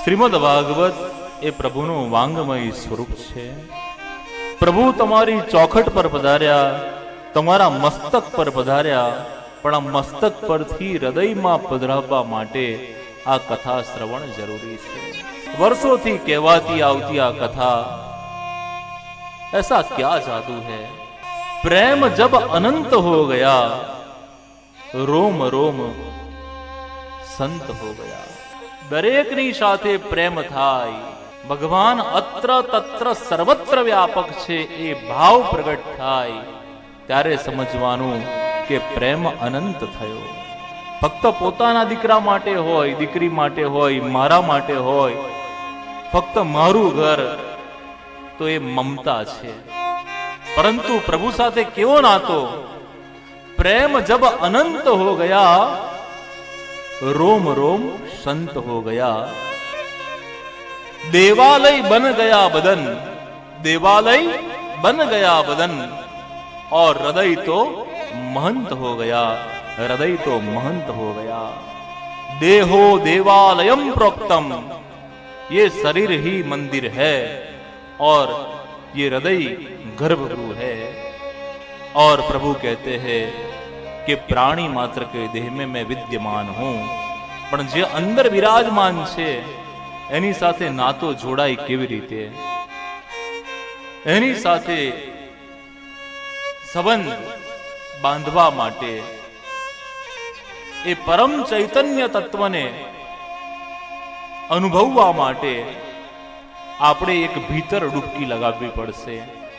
શ્રીમદ ભાગવત એ પ્રભુનું વાંગમય સ્વરૂપ છે. પ્રભુ તમારી ચોખટ પર પધાર્યા, તમારા મસ્તક પર પધાર્યા, પણ આ મસ્તક પરથી હૃદયમાં પધરાવવા માટે આ કથા શ્રવણ જરૂરી છે. વર્ષોથી કહેવાતી આવતી આ કથા, ऐसा क्या जादू है, प्रेम जब अनंत हो गया, रोम रोम संत हो गया. દરેકની સાથે પ્રેમ થાય, ભગવાન અત્ર તત્ર સર્વત્ર વ્યાપક છે એ ભાવ પ્રગટ થાય, ત્યારે સમજવાનું કે પ્રેમ અનંત થયો. ફક્ત પોતાના દીકરા માટે હોય, દીકરી માટે હોય, મારા માટે હોય, ફક્ત મારું ઘર, તો એ મમતા છે. પરંતુ પ્રભુ સાથે કેવો નાતો, પ્રેમ જબ અનંત હો ગયા, रोम रोम संत हो गया. देवालय बन गया बदन, देवालय बन गया बदन, और हृदय तो महंत हो गया, हृदय तो महंत हो गया. देहो देवालयम प्रोक्तम, ये शरीर ही मंदिर है और ये हृदय गर्भगृह है. और प्रभु कहते हैं कि प्राणी मात्र के देह में मैं विद्यमान हूं, પણ જે અંદર વિરાજમાન છે એની સાથે નાતો જોડાય કેવી રીતે, એની સાથે સંબંધ બાંધવા માટે એ પરમ ચૈતન્ય તત્વને અનુભવવા માટે આપણે એક ભીતર ડૂબકી લગાવવી પડશે.